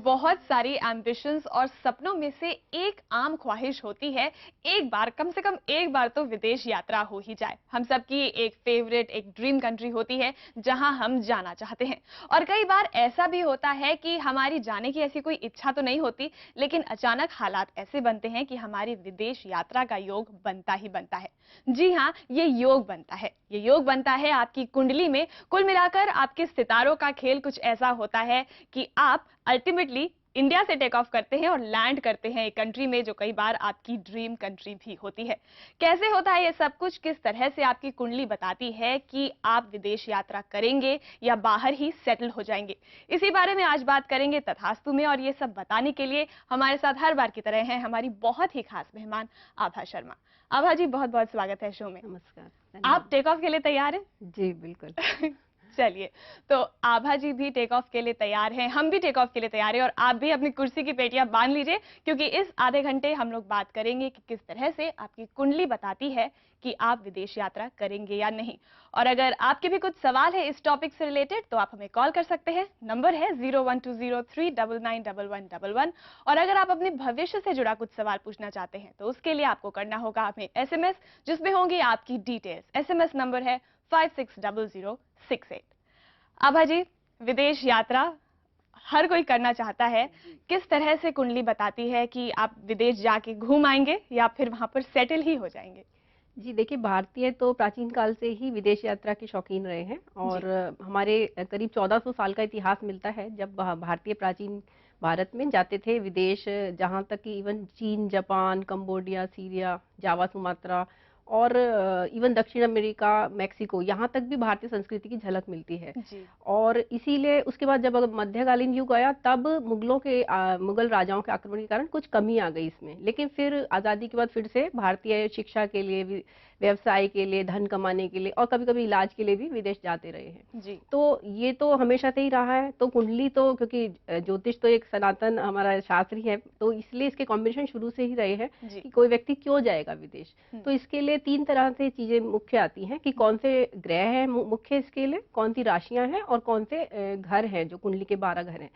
बहुत सारी एम्बिशंस और सपनों में से एक आम ख्वाहिश होती है, एक बार कम से कम एक बार तो विदेश यात्रा हो ही जाए। हम सबकी एक फेवरेट, एक ड्रीम कंट्री होती है जहां हम जाना चाहते हैं। और कई बार ऐसा भी होता है कि हमारी जाने की ऐसी कोई इच्छा तो नहीं होती, लेकिन अचानक हालात ऐसे बनते हैं कि हमारी विदेश यात्रा का योग बनता ही बनता है। जी हाँ, ये योग बनता है। ये योग बनता है आपकी कुंडली में। कुल मिलाकर आपके सितारों का खेल कुछ ऐसा होता है कि आप अल्टीमेटली इंडिया से टेक ऑफ करते हैं और लैंड करते हैं एक कंट्री में जो कई बार आपकी ड्रीम कंट्री भी होती है। कैसे होता है ये सब कुछ, किस तरह से आपकी कुंडली बताती है कि आप विदेश यात्रा करेंगे या बाहर ही सेटल हो जाएंगे, इसी बारे में आज बात करेंगे तथास्तु में। और ये सब बताने के लिए हमारे साथ हर बार की तरह हैं हमारी बहुत ही खास मेहमान आभा शर्मा। आभा जी, बहुत बहुत स्वागत है शो में। नमस्कार। आप टेक ऑफ के लिए तैयार हैं? जी बिल्कुल। चलिए, तो आभा जी भी टेक ऑफ के लिए तैयार हैं, हम भी टेक ऑफ के लिए तैयार हैं, और आप भी अपनी कुर्सी की पेटियां बांध लीजिए, क्योंकि इस आधे घंटे हम लोग बात करेंगे कि किस तरह से आपकी कुंडली बताती है कि आप विदेश यात्रा करेंगे या नहीं। और अगर आपके भी कुछ सवाल है इस टॉपिक से रिलेटेड तो आप हमें कॉल कर सकते हैं। नंबर है 0120399111। और अगर आप अपने भविष्य से जुड़ा कुछ सवाल पूछना चाहते हैं तो उसके लिए आपको करना होगा हमें एसएमएस, जिसमें होंगी आपकी डिटेल्स। एसएमएस नंबर है 560068। आभा जी, विदेश यात्रा हर कोई करना चाहता है। किस तरह से कुंडली बताती है कि आप विदेश जाके घूम आएंगे या फिर वहां पर सेटल ही हो जाएंगे? जी देखिए, भारतीय तो प्राचीन काल से ही विदेश यात्रा के शौकीन रहे हैं और हमारे करीब 1400 साल का इतिहास मिलता है जब भारतीय प्राचीन भारत में जाते थे विदेश, जहाँ तक कि इवन चीन, जापान, कंबोडिया, सीरिया, जावा, सुमात्रा और इवन दक्षिण अमेरिका, मेक्सिको, यहाँ तक भी भारतीय संस्कृति की झलक मिलती है। जी। और इसीलिए उसके बाद जब मध्यकालीन युग आया तब मुगल राजाओं के आक्रमण के कारण कुछ कमी आ गई इसमें, लेकिन फिर आज़ादी के बाद फिर से भारतीय शिक्षा के लिए, व्यवसाय के लिए, धन कमाने के लिए और कभी कभी इलाज के लिए भी विदेश जाते रहे हैं। जी। तो ये तो हमेशा से ही रहा है। तो कुंडली तो, क्योंकि ज्योतिष तो एक सनातन हमारा शास्त्र ही है, तो इसलिए इसके कॉम्बिनेशन शुरू से ही रहे हैं कि कोई व्यक्ति क्यों जाएगा विदेश। तो इसके लिए 3 तरह से चीजें मुख्य आती हैं कि कौन से ग्रह हैं मुख्य इसके लिए, कौन सी राशियां हैं और कौन से घर हैं, जो कुंडली के 12 घर हैं।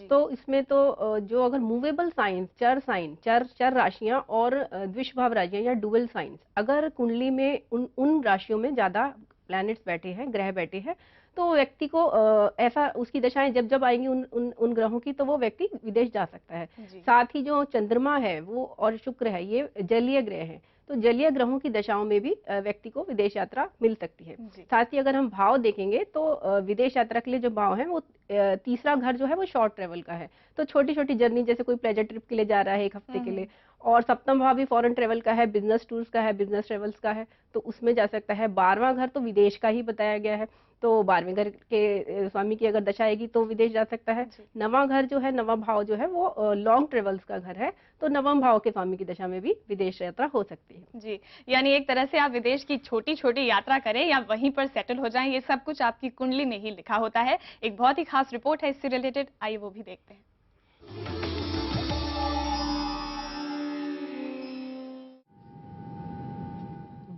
तो इसमें तो जो अगर मूवेबल साइंस, चर राशियां और द्विषभाव राशियां या डुअल साइंस, अगर कुंडली में उन राशियों में ज्यादा प्लैनेट्स बैठे हैं, ग्रह बैठे हैं, तो व्यक्ति को ऐसा उसकी दशाएं जब जब आएंगी उन ग्रहों की, तो वो व्यक्ति विदेश जा सकता है। साथ ही जो चंद्रमा है वो और शुक्र है, ये जलीय ग्रह हैं, तो जलीय ग्रहों की दशाओं में भी व्यक्ति को विदेश यात्रा मिल सकती है। साथ ही अगर हम भाव देखेंगे तो विदेश यात्रा के लिए जो भाव है वो तीसरा घर जो है वो शॉर्ट ट्रेवल का है, तो छोटी छोटी जर्नी, जैसे कोई प्लेजर ट्रिप के लिए जा रहा है 1 हफ्ते के लिए। और सप्तम भाव भी फॉरेन ट्रेवल का है, बिजनेस टूर्स का है, बिजनेस ट्रेवल्स का है, तो उसमें जा सकता है। 12वां घर तो विदेश का ही बताया गया है, तो 12वें घर के स्वामी की अगर दशा आएगी तो विदेश जा सकता है। 9वां घर जो है, 9वां भाव जो है वो लॉन्ग ट्रेवल्स का घर है, तो 9वां भाव के स्वामी की दशा में भी विदेश यात्रा हो सकती है। जी, यानी एक तरह से आप विदेश की छोटी छोटी यात्रा करें या वहीं पर सेटल हो जाएं, ये सब कुछ आपकी कुंडली में ही लिखा होता है। एक बहुत ही खास रिपोर्ट है इससे रिलेटेड, आइए वो भी देखते हैं।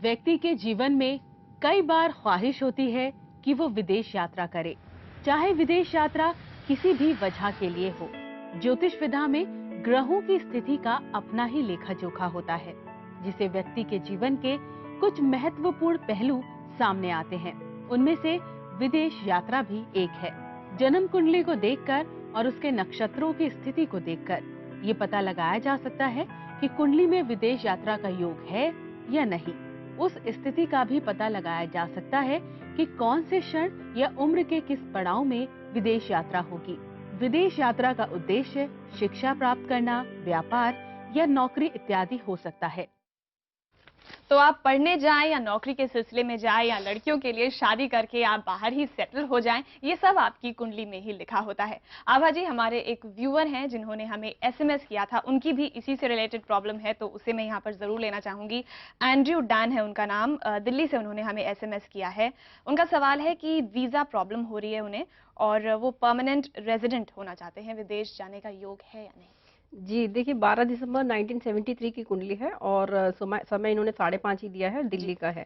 व्यक्ति के जीवन में कई बार ख्वाहिश होती है कि वो विदेश यात्रा करे, चाहे विदेश यात्रा किसी भी वजह के लिए हो। ज्योतिष विधा में ग्रहों की स्थिति का अपना ही लेखा जोखा होता है, जिसे व्यक्ति के जीवन के कुछ महत्वपूर्ण पहलू सामने आते हैं। उनमें से विदेश यात्रा भी एक है। जन्म कुंडली को देखकर और उसके नक्षत्रों की स्थिति को देखकर ये पता लगाया जा सकता है कि कुंडली में विदेश यात्रा का योग है या नहीं। उस स्थिति का भी पता लगाया जा सकता है कि कौन से क्षण या उम्र के किस पड़ाव में विदेश यात्रा होगी। विदेश यात्रा का उद्देश्य शिक्षा प्राप्त करना, व्यापार या नौकरी इत्यादि हो सकता है। तो आप पढ़ने जाएं या नौकरी के सिलसिले में जाएं या लड़कियों के लिए शादी करके आप बाहर ही सेटल हो जाएं, ये सब आपकी कुंडली में ही लिखा होता है। आभा जी, हमारे एक व्यूअर हैं जिन्होंने हमें एसएमएस किया था, उनकी भी इसी से रिलेटेड प्रॉब्लम है, तो उसे मैं यहाँ पर जरूर लेना चाहूंगी। एंड्रयू डैन है उनका नाम, दिल्ली से उन्होंने हमें एसएमएस किया है। उनका सवाल है कि वीजा प्रॉब्लम हो रही है उन्हें और वो परमानेंट रेजिडेंट होना चाहते हैं, विदेश जाने का योग है या नहीं? जी देखिए, 12 दिसंबर 1973 की कुंडली है और समय इन्होंने 5:30 ही दिया है, दिल्ली का है।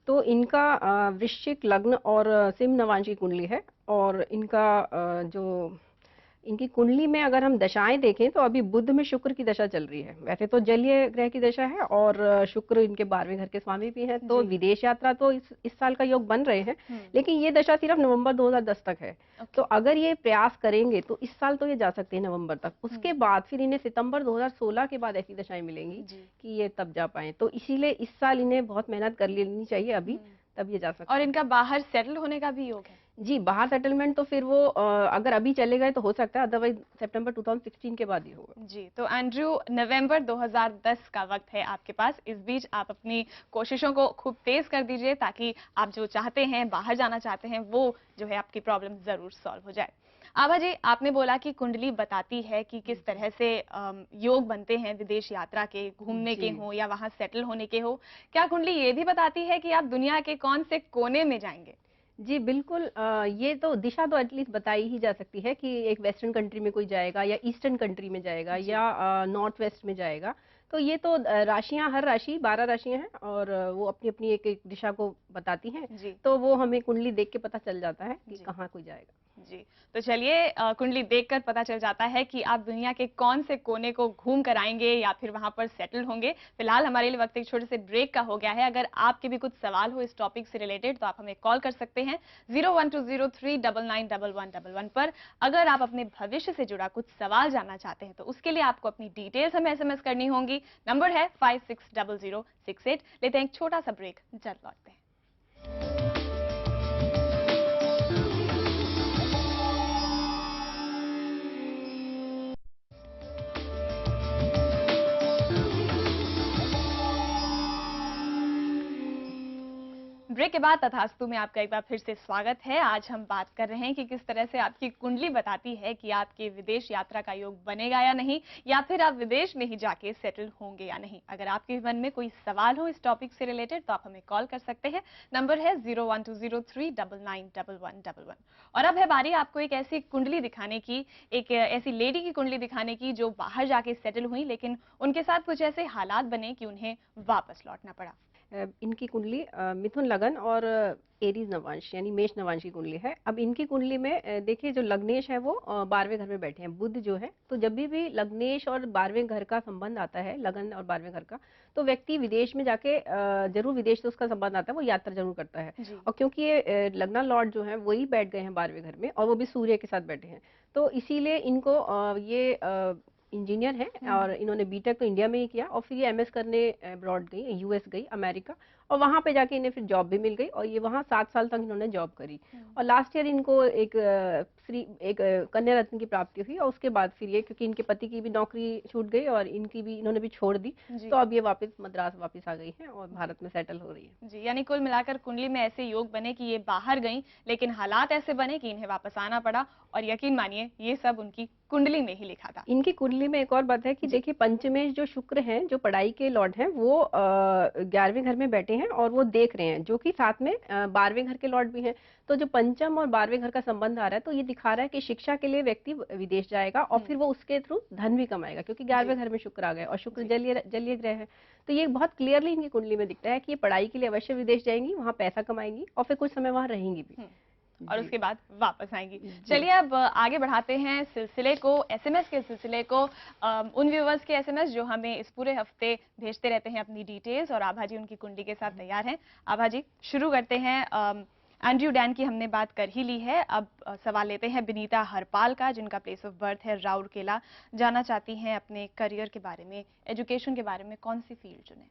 तो इनका वृश्चिक लग्न और सिंह नवांश की कुंडली है और इनका जो इनकी कुंडली में अगर हम दशाएं देखें तो अभी बुध में शुक्र की दशा चल रही है। वैसे तो जलीय ग्रह की दशा है और शुक्र इनके 12वें घर के स्वामी भी हैं, तो विदेश यात्रा तो इस साल का योग बन रहे हैं, लेकिन ये दशा सिर्फ नवंबर 2010 तक है। तो अगर ये प्रयास करेंगे तो इस साल तो ये जा सकते हैं नवंबर तक, उसके बाद फिर इन्हें सितंबर 2016 के बाद ऐसी दशाएं मिलेंगी कि ये तब जा पाए। तो इसीलिए इस साल इन्हें बहुत मेहनत कर लेनी चाहिए अभी, तब ये जा सकते हैं। और इनका बाहर सेटल होने का भी योग है? जी, बाहर सेटलमेंट तो फिर वो अगर अभी चले गए तो हो सकता है, अदरवाइज सितंबर 2016 के बाद ही होगा। जी, तो एंड्रयू, नवंबर 2010 का वक्त है आपके पास। इस बीच आप अपनी कोशिशों को खूब तेज कर दीजिए ताकि आप जो चाहते हैं, बाहर जाना चाहते हैं, वो जो है आपकी प्रॉब्लम जरूर सॉल्व हो जाए। आभा जी, आपने बोला कि कुंडली बताती है कि किस तरह से योग बनते हैं विदेश यात्रा के, घूमने के हो या वहां सेटल होने के हो। क्या कुंडली ये भी बताती है कि आप दुनिया के कौन से कोने में जाएंगे? जी बिल्कुल, ये तो दिशा तो एटलीस्ट बताई ही जा सकती है कि एक वेस्टर्न कंट्री में कोई जाएगा या ईस्टर्न कंट्री में जाएगा या नॉर्थ वेस्ट में जाएगा। तो ये तो राशियां, हर राशि 12 राशियां हैं और वो अपनी अपनी एक एक दिशा को बताती हैं। तो वो हमें कुंडली देख के पता चल जाता है कि कहाँ कोई जाएगा। जी, तो चलिए कुंडली देखकर पता चल जाता है कि आप दुनिया के कौन से कोने को घूम कर आएंगे या फिर वहां पर सेटल होंगे। फिलहाल हमारे लिए वक्त एक छोटे से ब्रेक का हो गया है। अगर आपके भी कुछ सवाल हो इस टॉपिक से रिलेटेड तो आप हमें कॉल कर सकते हैं 0120399111 पर। अगर आप अपने भविष्य से जुड़ा कुछ सवाल जानना चाहते हैं तो उसके लिए आपको अपनी डिटेल्स हमें SMS करनी होंगी। नंबर है 560068। लेते हैं एक छोटा सा ब्रेक, जल्द लौटते हैं। ब्रेक के बाद तथास्तु में आपका एक बार फिर से स्वागत है। आज हम बात कर रहे हैं कि किस तरह से आपकी कुंडली बताती है कि आपके विदेश यात्रा का योग बनेगा या नहीं, या फिर आप विदेश में ही जाके सेटल होंगे या नहीं। अगर आपके मन में कोई सवाल हो इस टॉपिक से रिलेटेड तो आप हमें कॉल कर सकते हैं। नंबर है 0120399111। और अब है बारी आपको एक ऐसी कुंडली दिखाने की, एक ऐसी लेडी की कुंडली दिखाने की जो बाहर जाके सेटल हुई, लेकिन उनके साथ कुछ ऐसे हालात बने कि उन्हें वापस लौटना पड़ा। इनकी कुंडली मिथुन लगन और एरीज नवांश यानी मेष नवांश की कुंडली है। अब इनकी कुंडली में देखिए जो लग्नेश है वो 12वें घर में बैठे हैं, बुध जो है। तो जब भी लग्नेश और 12वें घर का संबंध आता है, लगन और 12वें घर का, तो व्यक्ति विदेश में जाके जरूर, विदेश से उसका संबंध आता है, वो यात्रा जरूर करता है। और क्योंकि ये लग्ना लॉर्ड जो है वही बैठ गए हैं 12वें घर में और वो भी सूर्य के साथ बैठे हैं, तो इसीलिए इनको ये इंजीनियर हैं और इन्होंने बीटेक तो इंडिया में ही किया और फिर ये एमएस करने अब्रॉड गई, यूएस गई, अमेरिका, और वहां पे जाके इन्हें फिर जॉब भी मिल गई और ये वहां 7 साल तक इन्होंने जॉब करी। और लास्ट ईयर इनको एक कन्या रत्न की प्राप्ति हुई और उसके बाद फिर ये, क्योंकि इनके पति की भी नौकरी छूट गई और इनकी भी, इन्होंने भी छोड़ दी, तो अब ये वापस मद्रास वापस आ गई हैं और भारत में सेटल हो रही है। जी, यानी कुल मिलाकर कुंडली में ऐसे योग बने कि ये बाहर गई, लेकिन हालात ऐसे बने कि इन्हें वापस आना पड़ा। और यकीन मानिए ये सब उनकी कुंडली में ही लिखा था। इनकी कुंडली में एक और बात है कि देखिए पंचमेश जो शुक्र हैं, जो पढ़ाई के लॉर्ड हैं, वो 11वें घर में बैठे हैं और वो देख रहे हैं, जो कि साथ में 12वें घर के लॉर्ड भी हैं। तो जो पंचम और 12वें घर का संबंध आ रहा है, तो ये दिखा रहा है कि शिक्षा के लिए व्यक्ति विदेश जाएगा और फिर वो उसके थ्रू धन भी कमाएगा, क्योंकि 11वें घर में शुक्र आ गए और शुक्र जलीय ग्रह है। तो ये बहुत क्लियरली इनकी कुंडली में दिखता है कि ये पढ़ाई के लिए अवश्य विदेश जाएंगी, वहां पैसा कमाएंगी और फिर कुछ समय वहां रहेंगी भी और उसके बाद वापस आएंगी। चलिए अब आगे बढ़ाते हैं सिलसिले को, एसएमएस के सिलसिले को। उन व्यूवर्स के एसएमएस जो हमें इस पूरे हफ्ते भेजते रहते हैं अपनी डिटेल्स, और आभा जी उनकी कुंडली के साथ तैयार हैं। आभा जी शुरू करते हैं। एंड्रयू डैन की हमने बात कर ही ली है। अब सवाल लेते हैं बिनीता हरपाल का, जिनका प्लेस ऑफ बर्थ है राउरकेला। जानना चाहती हैं अपने करियर के बारे में, एजुकेशन के बारे में, कौन सी फील्ड चुने।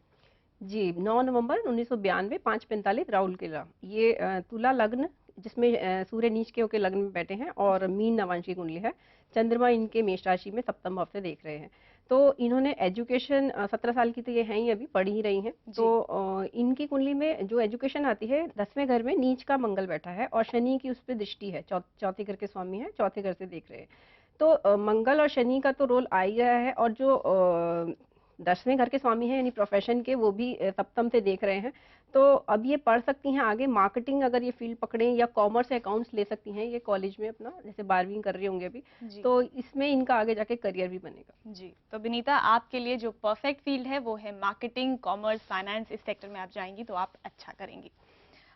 जी, 9 नवंबर 1992, 5:45 राउरकेला। ये तुला लग्न, जिसमें सूर्य नीच के होकर लग्न में बैठे हैं और मीन नवांश की कुंडली है। चंद्रमा इनके मेष राशि में सप्तम भाव से देख रहे हैं। तो इन्होंने एजुकेशन 17 साल की तो ये हैं ही, अभी पढ़ ही रही हैं। तो इनकी कुंडली में जो एजुकेशन आती है, 10वें घर में नीच का मंगल बैठा है और शनि की उस पर दृष्टि है, चौथे घर के स्वामी है, चौथे घर से देख रहे हैं। तो मंगल और शनि का तो रोल आ ही रहा है, और जो 10वें घर के स्वामी हैं यानी प्रोफेशन के, वो भी सप्तम से देख रहे हैं। तो अब ये पढ़ सकती हैं आगे मार्केटिंग, अगर ये फील्ड पकड़े, या कॉमर्स अकाउंट्स ले सकती हैं ये कॉलेज में अपना, जैसे 12वीं कर रही होंगे अभी, तो इसमें इनका आगे जाके करियर भी बनेगा। जी, तो बिनीता आपके लिए जो परफेक्ट फील्ड है वो है मार्केटिंग, कॉमर्स, फाइनेंस। इस सेक्टर में आप जाएंगी तो आप अच्छा करेंगी।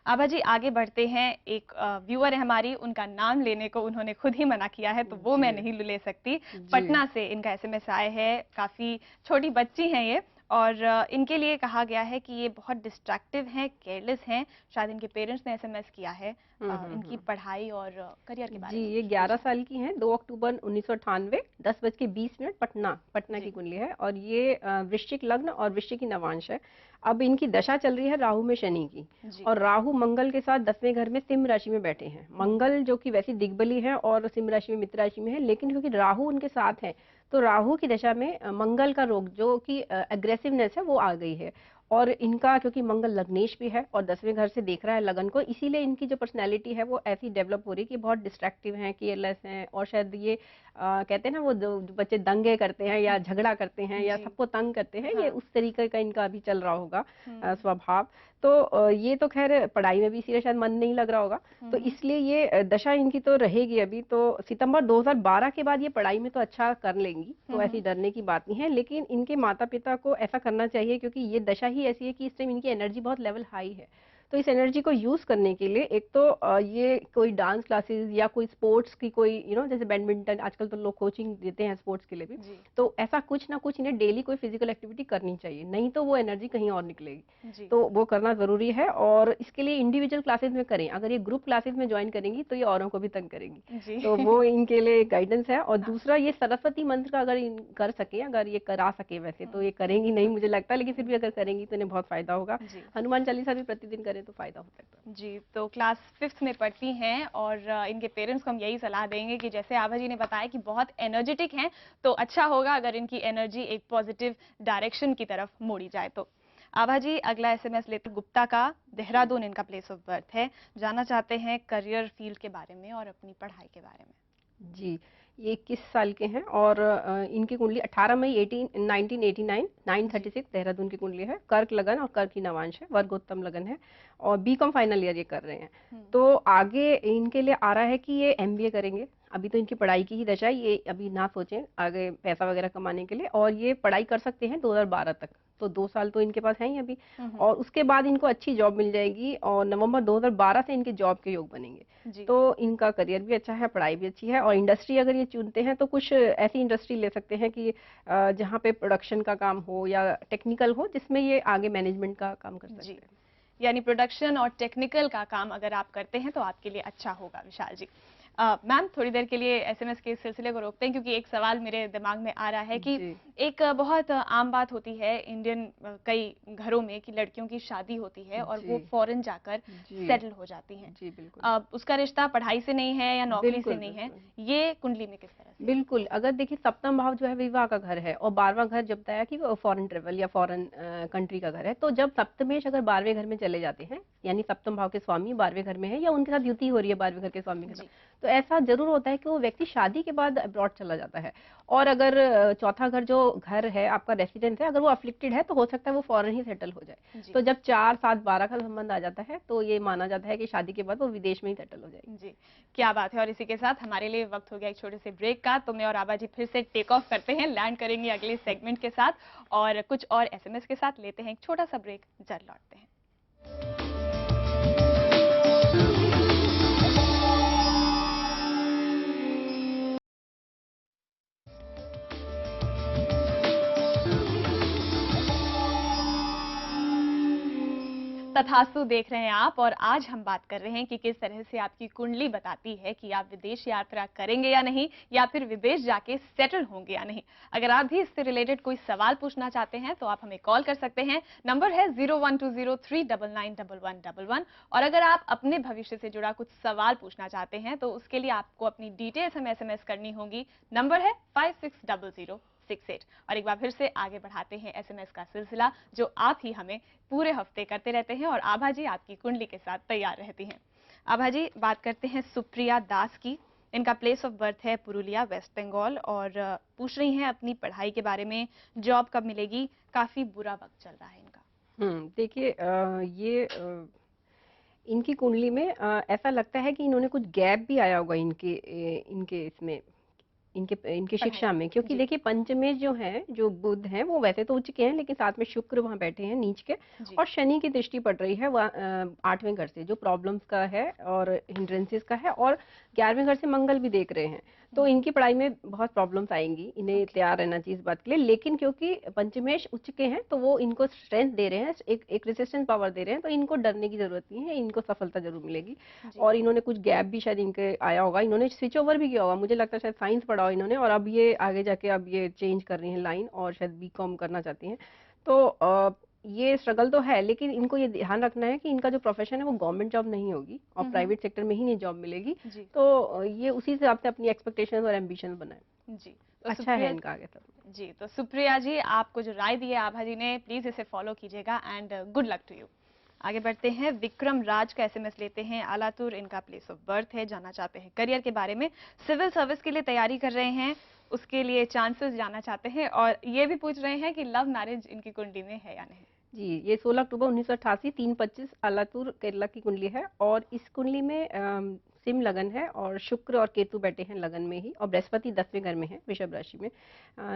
आभा जी आगे बढ़ते हैं। एक व्यूअर है हमारी, उनका नाम लेने को उन्होंने खुद ही मना किया है, तो वो मैं नहीं ले सकती। पटना से इनका एसएमएस आया है, काफी छोटी बच्ची हैं ये, और इनके लिए कहा गया है कि ये बहुत डिस्ट्रैक्टिव हैं, केयरलेस हैं। शायद इनके पेरेंट्स ने एसएमएस किया है इनकी पढ़ाई और करियर के बारे जी, में। ये 11 साल की हैं, 2 अक्टूबर 1998, 10:20 पटना की कुंडली है, और ये वृश्चिक लग्न और वृश्चिक की नवांश है। अब इनकी दशा चल रही है राहु में शनि की, और राहु मंगल के साथ 10वें घर में सिंह राशि में बैठे हैं। मंगल जो कि वैसी दिग्बली है और सिंह राशि में मित्र राशि में है, लेकिन क्योंकि राहु उनके साथ है, तो राहु की दशा में मंगल का रोग जो कि एग्रेसिवनेस है वो आ गई है। और इनका क्योंकि मंगल लग्नेश भी है और 10वें घर से देख रहा है लगन को, इसीलिए इनकी जो पर्सनैलिटी है वो ऐसी डेवलप हो रही है कि बहुत डिस्ट्रैक्टिव हैं, केयरलेस हैं, और शायद ये कहते हैं ना वो जो बच्चे दंगे करते हैं या झगड़ा करते हैं या सबको तंग करते हैं, ये उस तरीके का इनका अभी चल रहा होगा स्वभाव। तो ये तो खैर पढ़ाई में भी इसीलिए शायद मन नहीं लग रहा होगा, तो इसलिए ये दशा इनकी तो रहेगी अभी। तो सितंबर 2012 के बाद ये पढ़ाई में तो अच्छा कर लेंगी, तो ऐसी डरने की बात नहीं है। लेकिन इनके माता पिता को ऐसा करना चाहिए, क्योंकि ये दशा ही ऐसी है कि इस टाइम इनकी एनर्जी बहुत लेवल हाई है। तो इस एनर्जी को यूज करने के लिए एक तो ये कोई डांस क्लासेस या कोई स्पोर्ट्स की कोई जैसे बैडमिंटन, आजकल तो लोग कोचिंग देते हैं स्पोर्ट्स के लिए भी, तो ऐसा कुछ ना कुछ इन्हें डेली कोई फिजिकल एक्टिविटी करनी चाहिए, नहीं तो वो एनर्जी कहीं और निकलेगी। तो वो करना जरूरी है, और इसके लिए इंडिविजुअल क्लासेस में करें। अगर ये ग्रुप क्लासेस में ज्वाइन करेंगी तो ये औरों को भी तंग करेंगी, तो वो इनके लिए गाइडेंस है। और दूसरा, ये सरस्वती मंत्र का अगर कर सके, अगर ये करा सके, वैसे तो ये करेंगी नहीं मुझे लगता, लेकिन फिर भी अगर करेंगी तो इन्हें बहुत फायदा होगा। हनुमान चालीसा भी प्रतिदिन करें तो फायदा हो सकता है। जी, तो क्लास 5th में पढ़ती हैं, और इनके पेरेंट्स को हम यही सलाह देंगे कि जैसे आभा जी ने बताया कि बहुत एनर्जेटिक हैं, तो अच्छा होगा अगर इनकी एनर्जी एक पॉजिटिव डायरेक्शन की तरफ मोड़ी जाए। तो आभा जी अगला एसएमएस लेते गुप्ता का, देहरादून इनका प्लेस ऑफ बर्थ है, जानना चाहते हैं करियर फील्ड के बारे में और अपनी पढ़ाई के बारे में। जी, ये 21 साल के हैं, और इनकी कुंडली 18 मई 1989 9:36 देहरादून की कुंडली है। कर्क लगन और कर्क की नवांश है, वर्गोत्तम लगन है, और बीकॉम फाइनल ईयर ये कर रहे हैं। तो आगे इनके लिए आ रहा है कि ये एमबीए करेंगे। अभी तो इनकी पढ़ाई की ही दशा है, ये अभी ना सोचें आगे पैसा वगैरह कमाने के लिए, और ये पढ़ाई कर सकते हैं 2012 तक, तो 2 साल तो इनके पास है ही अभी। और उसके बाद इनको अच्छी जॉब मिल जाएगी, और नवंबर 2012 से इनके जॉब के योग बनेंगे। तो इनका करियर भी अच्छा है, पढ़ाई भी अच्छी है, और इंडस्ट्री अगर ये चुनते हैं तो कुछ ऐसी इंडस्ट्री ले सकते हैं कि जहाँ पे प्रोडक्शन का काम हो या टेक्निकल हो, जिसमें ये आगे मैनेजमेंट का काम कर सकते हैं। यानी प्रोडक्शन और टेक्निकल का काम अगर आप करते हैं तो आपके लिए अच्छा होगा। विशाल जी, मैम थोड़ी देर के लिए एसएमएस के सिलसिले को रोकते हैं, क्योंकि एक सवाल मेरे दिमाग में आ रहा है कि एक बहुत आम बात होती है इंडियन कई घरों में कि लड़कियों की शादी होती है और वो फॉरेन जाकर सेटल हो जाती हैं। जी बिल्कुल। उसका रिश्ता पढ़ाई से नहीं है या नौकरी से नहीं है, ये कुंडली में किस तरह से? बिल्कुल, अगर देखिए सप्तम भाव जो है विवाह का घर है, और 12वां घर जब बताया कि फॉरेन ट्रेवल या फॉरेन कंट्री का घर है, तो जब सप्तमेश अगर 12वें घर में चले जाते हैं, यानी सप्तम भाव के स्वामी 12वें घर में है या उनके साथ युति हो रही है 12वें घर के स्वामी के साथ, तो ऐसा जरूर होता है कि वो व्यक्ति शादी के बाद अब्रॉड चला जाता है। और अगर चौथा घर जो घर है आपका रेसिडेंस है, अगर वो अफ्लिक्टेड है तो हो सकता है वो फॉरेन ही सेटल हो जाए। तो जब 4, 7, 12 का संबंध आ जाता है तो ये माना जाता है कि शादी के बाद वो विदेश में ही सेटल हो जाएगी। जी, क्या बात है। और इसी के साथ हमारे लिए वक्त हो गया एक छोटे से ब्रेक का, तो मैं और आभा जी फिर से टेक ऑफ करते हैं, लैंड करेंगे अगले सेगमेंट के साथ, और कुछ और एसएमएस के साथ लेते हैं एक छोटा सा ब्रेक, जल्द लौटते हैं। तथास्तु देख रहे हैं आप, और आज हम बात कर रहे हैं कि किस तरह से आपकी कुंडली बताती है कि आप विदेश यात्रा करेंगे या नहीं, या फिर विदेश जाके सेटल होंगे या नहीं। अगर आप भी इससे रिलेटेड कोई सवाल पूछना चाहते हैं तो आप हमें कॉल कर सकते हैं, नंबर है 0120399111। और अगर आप अपने भविष्य से जुड़ा कुछ सवाल पूछना चाहते हैं तो उसके लिए आपको अपनी डिटेल्स हमें एसएमएस करनी होगी, नंबर है 560068। और एक बार फिर से आगे बढ़ाते हैं एसएमएस का सिलसिला, जो आप ही हमें पूरे हफ्ते करते रहते हैं, और आभा जी आपकी कुंडली के साथ तैयार रहती हैं। आभा जी, बात करते हैं सुप्रिया दास की। इनका प्लेस ऑफ बर्थ है पुरुलिया, वेस्ट बंगाल, और पूछ रही हैं अपनी पढ़ाई के बारे में, जॉब कब मिलेगी, काफी बुरा वक्त चल रहा है इनका। देखिए ये इनकी कुंडली में ऐसा लगता है कि इन्होंने कुछ गैप भी आया होगा इनके इसमें, इनके इनकी शिक्षा में, क्योंकि देखिए पंचमेश जो है, जो बुध है वो वैसे तो उच्च के हैं, लेकिन साथ में शुक्र वहाँ बैठे हैं नीच के, और शनि की दृष्टि पड़ रही है 8वें घर से, जो प्रॉब्लम्स का है और हिंड्रेंसेस का है, और 11वें घर से मंगल भी देख रहे हैं। तो इनकी पढ़ाई में बहुत प्रॉब्लम्स आएंगी, इन्हें तैयार रहना चाहिए इस बात के लिए। लेकिन क्योंकि पंचमेश उच्च के हैं तो वो इनको स्ट्रेंथ दे रहे हैं, एक रेसिस्टेंस पावर दे रहे हैं, तो इनको डरने की जरूरत नहीं है, इनको सफलता जरूर मिलेगी। और इन्होंने कुछ गैप भी शायद इनके आया होगा, इन्होंने स्विच ओवर भी किया होगा, मुझे लगता है शायद साइंस पढ़ा हो इन्होंने, और अब ये आगे जाके अब ये चेंज कर रही हैं लाइन, और शायद बीकॉम करना चाहती हैं। तो ये स्ट्रगल तो है, लेकिन इनको ये ध्यान रखना है कि इनका जो प्रोफेशन है वो गवर्नमेंट जॉब नहीं होगी, और प्राइवेट सेक्टर में ही नहीं जॉब मिलेगी। तो ये उसी से आपसे अपनी एक्सपेक्टेशंस और एम्बिशन बनाए। जी, तो अच्छा है इनका आगे सब। जी, तो सुप्रिया जी, आपको जो राय दी है आभा जी ने, प्लीज इसे फॉलो कीजिएगा, and good luck to you. आगे बढ़ते हैं, विक्रम राज का एसएमएस लेते हैं। आलातुर इनका प्लेस ऑफ बर्थ है, जानना चाहते हैं करियर के बारे में, सिविल सर्विस के लिए तैयारी कर रहे हैं, उसके लिए चांसेस जानना चाहते हैं, और ये भी पूछ रहे हैं कि लव मैरिज इनकी कुंडली में है या नहीं। जी, ये 16 अक्टूबर 1988 3:25 आलातुर केरला की कुंडली है, और इस कुंडली में सिम लगन है, और शुक्र और केतु बैठे हैं लगन में ही, और बृहस्पति 10वें घर में है वृषभ राशि में।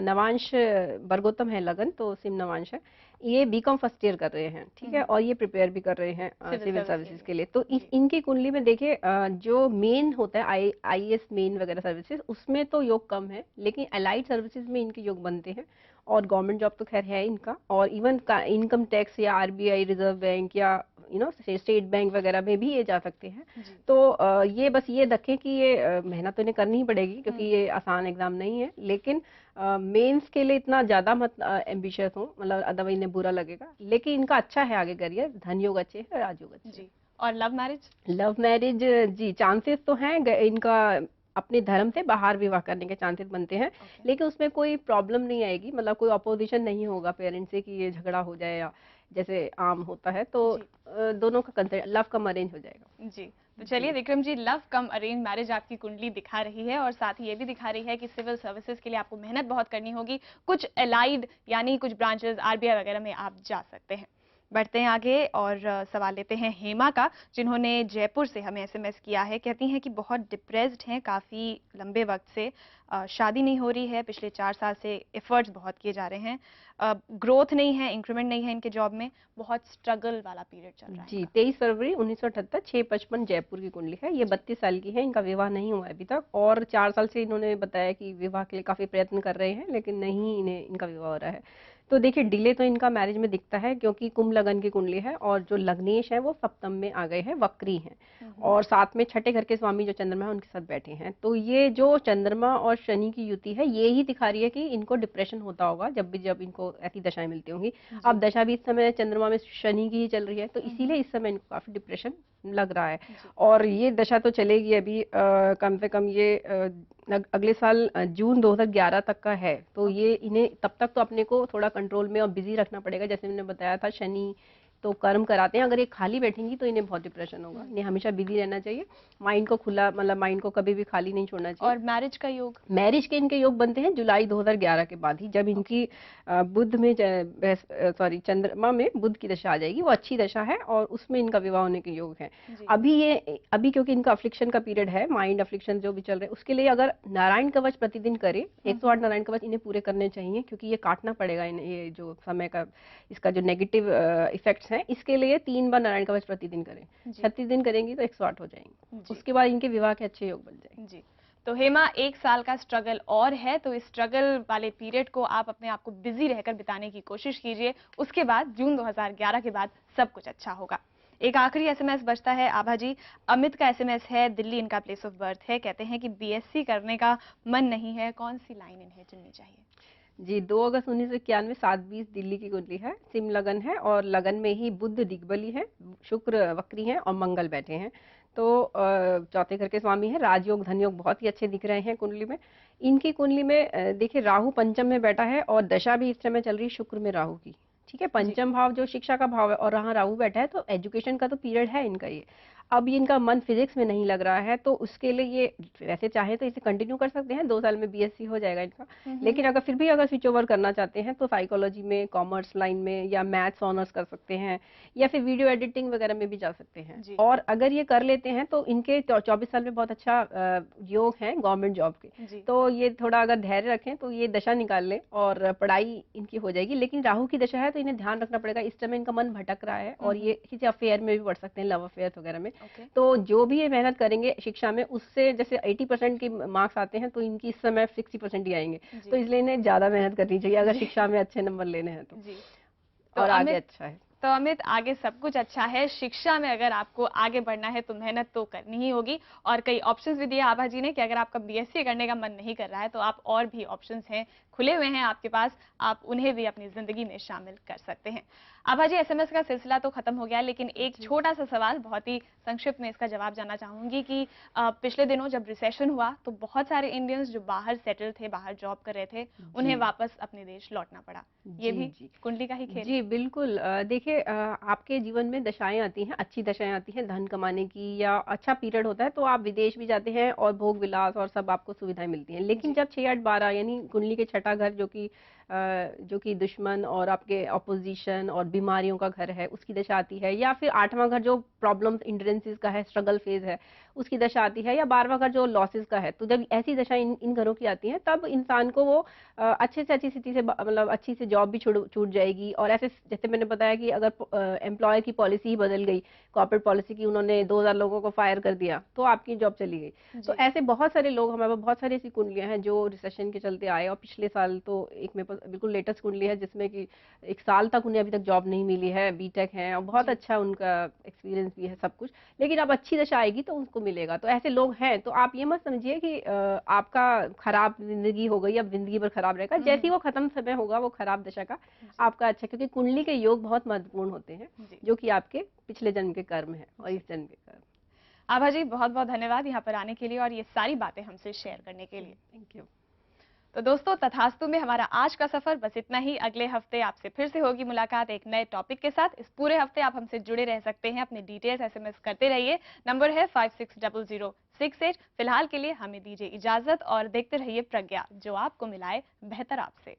नवांश वर्गोत्तम है लगन, तो सिम नवांश है। ये बीकॉम फर्स्ट ईयर कर रहे हैं, ठीक है, और ये प्रिपेयर भी कर रहे हैं सिविल सर्विसेज के लिए। तो इनकी कुंडली में देखिए, जो मेन होता है आईएएस मेन वगैरह सर्विसेज, उसमें तो योग कम है, लेकिन अलाइड सर्विसेज में इनके योग बनते हैं, और गवर्नमेंट जॉब तो खैर है इनका, और इवन इनकम टैक्स या आरबीआई, रिजर्व बैंक, या स्टेट बैंक वगैरह में भी ये जा सकते हैं। तो ये बस ये रखें कि ये मेहनत तो इन्हें करनी ही पड़ेगी, क्योंकि ये आसान एग्जाम नहीं है, लेकिन मेंस के लिए इतना ज्यादा मत एम्बिशियस हो, मतलब अदरवाइज इन्हें बुरा लगेगा। लेकिन इनका अच्छा है आगे करियर, धन योग अच्छे है, राजयोग अच्छे। और लव मैरिज जी चांसेस तो हैं इनका, अपने धर्म से बाहर विवाह करने के चांसेस बनते हैं, लेकिन उसमें कोई प्रॉब्लम नहीं आएगी, मतलब कोई अपोजिशन नहीं होगा पेरेंट्स से कि ये झगड़ा हो जाए या जैसे आम होता है। तो दोनों का कंसेंट, लव कम अरेंज हो जाएगा। जी, तो चलिए विक्रम जी, लव कम अरेंज मैरिज आपकी कुंडली दिखा रही है, और साथ ही ये भी दिखा रही है कि सिविल सर्विसेज के लिए आपको मेहनत बहुत करनी होगी, कुछ एलाइड यानी कुछ ब्रांचेस आरबीआई वगैरह में आप जा सकते हैं। बढ़ते हैं आगे और सवाल लेते हैं हेमा का, जिन्होंने जयपुर से हमें एसएमएस किया है। कहती हैं कि बहुत डिप्रेस्ड हैं काफ़ी लंबे वक्त से, शादी नहीं हो रही है, पिछले 4 साल से एफर्ट्स बहुत किए जा रहे हैं, ग्रोथ नहीं है, इंक्रीमेंट नहीं है इनके जॉब में, बहुत स्ट्रगल वाला पीरियड चल रहा है। जी, 23 फरवरी 1978 6:55 जयपुर की कुंडली है। ये 32 साल की है, इनका विवाह नहीं हुआ अभी तक, और 4 साल से इन्होंने बताया कि विवाह के लिए काफी प्रयत्न कर रहे हैं, लेकिन नहीं इनका विवाह हो रहा है। तो देखिए डिले तो इनका मैरिज में दिखता है, क्योंकि कुंभ लगन की कुंडली है, और जो लग्नेश है वो सप्तम में आ गए हैं, वक्री हैं, और साथ में छठे घर के स्वामी जो चंद्रमा है उनके साथ बैठे हैं। तो ये जो चंद्रमा और शनि की युति है, ये ही दिखा रही है कि इनको डिप्रेशन होता होगा जब इनको ऐसी दशाएं मिलती होंगी। अब दशा भी इस समय चंद्रमा में शनि की ही चल रही है, तो इसीलिए इस समय इनको काफी डिप्रेशन लग रहा है, और ये दशा तो चलेगी अभी कम से कम ये अगले साल जून 2011 तक का है। तो ये इन्हें तब तक तो अपने को थोड़ा कंट्रोल में और बिजी रखना पड़ेगा। जैसे मैंने बताया था, शनि तो कर्म कराते हैं, अगर ये खाली बैठेंगी तो इन्हें बहुत डिप्रेशन होगा। इन्हें हमेशा बिजी रहना चाहिए, माइंड को खुला, मतलब माइंड को कभी भी खाली नहीं छोड़ना चाहिए। और मैरिज का योग, मैरिज के इनके योग बनते हैं जुलाई 2011 के बाद ही, जब इनकी बुध में चंद्रमा में बुध की दशा आ जाएगी, वो अच्छी दशा है, और उसमें इनका विवाह होने के योग है। अभी क्योंकि इनका अफ्लिक्शन का पीरियड है, माइंड अफ्लिक्शन जो भी चल रहे हैं, उसके लिए अगर नारायण कवच प्रतिदिन करे, 108 नारायण कवच इन्हें पूरे करने चाहिए, क्योंकि ये काटना पड़ेगा इन्हें, ये जो समय का इसका जो नेगेटिव इफेक्ट्स हैं, इसके लिए 3 बार नारायण कवच प्रतिदिन करें। 36 दिन करेंगी तो 108 हो जाएंगे, उसके बाद इनके विवाह के अच्छे योग बन जाएंगे। जी, तो हेमा 1 साल का स्ट्रगल और है, तो इस स्ट्रगल वाले पीरियड को आप अपने आप को बिजी रहकर बिताने की कोशिश कीजिए, उसके बाद जून 2011 के बाद सब कुछ अच्छा होगा। एक आखिरी एसएमएस बचता है आभा जी, अमित का एसएमएस है, दिल्ली इनका प्लेस ऑफ बर्थ है। कहते हैं कि बीएससी करने का मन नहीं है, कौन सी लाइन इन्हें चुननी चाहिए? जी, 2 अगस्त 1991 7:20 दिल्ली की कुंडली है, सिम लगन है, और लगन में ही बुध दिग्बली है, शुक्र वक्री है, और मंगल बैठे हैं। तो चौथे घर के स्वामी है, राजयोग धन योग बहुत ही अच्छे दिख रहे हैं कुंडली में। इनकी कुंडली में देखिए राहु पंचम में बैठा है, और दशा भी इस समय चल रही है शुक्र में राहु की, ठीक है। पंचम भाव जो शिक्षा का भाव है, और यहाँ राहु बैठा है, तो एजुकेशन का तो पीरियड है इनका ये। अब इनका मन फिजिक्स में नहीं लग रहा है, तो उसके लिए ये वैसे चाहे तो इसे कंटिन्यू कर सकते हैं, 2 साल में बीएससी हो जाएगा इनका। लेकिन अगर फिर भी अगर स्विच ओवर करना चाहते हैं तो साइकोलॉजी में, कॉमर्स लाइन में या मैथ्स ऑनर्स कर सकते हैं, या फिर वीडियो एडिटिंग वगैरह में भी जा सकते हैं। और अगर ये कर लेते हैं तो इनके 24 साल में बहुत अच्छा योग है गवर्नमेंट जॉब के। तो ये थोड़ा अगर धैर्य रखें तो ये दशा निकाल लें और पढ़ाई इनकी हो जाएगी। लेकिन राहु की दशा है तो इन्हें ध्यान रखना पड़ेगा, इस समय इनका मन भटक रहा है और ये किसी अफेयर में भी पढ़ सकते हैं, लव अफेयर वगैरह में। तो जो भी ये मेहनत करेंगे शिक्षा में, उससे जैसे 80% की मार्क्स आते हैं तो इनकी इस समय 60% ही आएंगे। तो इसलिए इन्हें ज्यादा मेहनत करनी चाहिए अगर शिक्षा में अच्छे नंबर लेने हैं तो और आगे अच्छा है। तो अमित, आगे सब कुछ अच्छा है, शिक्षा में अगर आपको आगे बढ़ना है तो मेहनत तो करनी ही होगी। और कई ऑप्शंस भी दिए आभा जी ने कि अगर आपका बीएससी करने का मन नहीं कर रहा है तो आप और भी ऑप्शंस हैं, खुले हुए हैं आपके पास, आप उन्हें भी अपनी जिंदगी में शामिल कर सकते हैं। आभा जी, एसएमएस का सिलसिला तो खत्म हो गया, लेकिन एक छोटा सा सवाल, बहुत ही संक्षिप्त में इसका जवाब जानना चाहूंगी कि पिछले दिनों जब रिसेशन हुआ तो बहुत सारे इंडियंस जो बाहर सेटल थे, बाहर जॉब कर रहे थे, उन्हें वापस अपने देश लौटना पड़ा। ये भी कुंडली का ही खेल? जी बिल्कुल। देखिए, आपके जीवन में दशाएं आती हैं, अच्छी दशाएं आती हैं धन कमाने की, या अच्छा पीरियड होता है तो आप विदेश भी जाते हैं और भोग विलास और सब आपको सुविधाएं मिलती हैं। लेकिन जब 6, 8, 12 यानी कुंडली के छठा घर जो कि दुश्मन और आपके ऑपोजिशन और बीमारियों का घर है, उसकी दशा आती है, या फिर 8वां घर जो प्रॉब्लम्स इंड्रेंसेस का है, स्ट्रगल फेज है, उसकी दशा आती है, या 12वां घर जो लॉसेस का है, तो जब ऐसी दशा इन घरों की आती है तब इंसान को वो अच्छे से अच्छी स्थिति से, मतलब अच्छी से जॉब भी छूट जाएगी। और ऐसे जैसे मैंने बताया कि अगर एम्प्लॉयर की पॉलिसी ही बदल गई, कॉर्पोरेट पॉलिसी की, उन्होंने 2000 लोगों को फायर कर दिया तो आपकी जॉब चली गई। तो ऐसे बहुत सारे लोग, हमारे पास बहुत सारी ऐसी कुंडलियां हैं जो रिसेशन के चलते आए। और पिछले साल तो एक मेरे पास बिल्कुल लेटेस्ट कुंडली है जिसमें कि 1 साल तक उन्हें अभी तक जॉब नहीं मिली है, बीटेक है और बहुत अच्छा उनका एक्सपीरियंस भी है सब कुछ, लेकिन अब अच्छी दशा आएगी तो उनको मिलेगा। तो ऐसे लोग हैं, तो आप ये मत समझिए कि आपका खराब जिंदगी हो गई, अब जिंदगी भर खराब रहेगा। जैसे ही वो खत्म समय होगा वो खराब दशा का, आपका अच्छा, क्योंकि कुंडली के योग बहुत महत्वपूर्ण होते हैं जो कि आपके पिछले जन्म के कर्म है और इस जन्म के कर्म। आभा जी, बहुत बहुत धन्यवाद यहाँ पर आने के लिए और ये सारी बातें हमसे शेयर करने के लिए। Thank you. तो दोस्तों, तथास्तु में हमारा आज का सफर बस इतना ही। अगले हफ्ते आपसे फिर से होगी मुलाकात एक नए टॉपिक के साथ। इस पूरे हफ्ते आप हमसे जुड़े रह सकते हैं, अपने डिटेल्स एसएमएस करते रहिए। नंबर है 560068। फिलहाल के लिए हमें दीजिए इजाजत और देखते रहिए प्रज्ञा, जो आपको मिलाए बेहतर आपसे।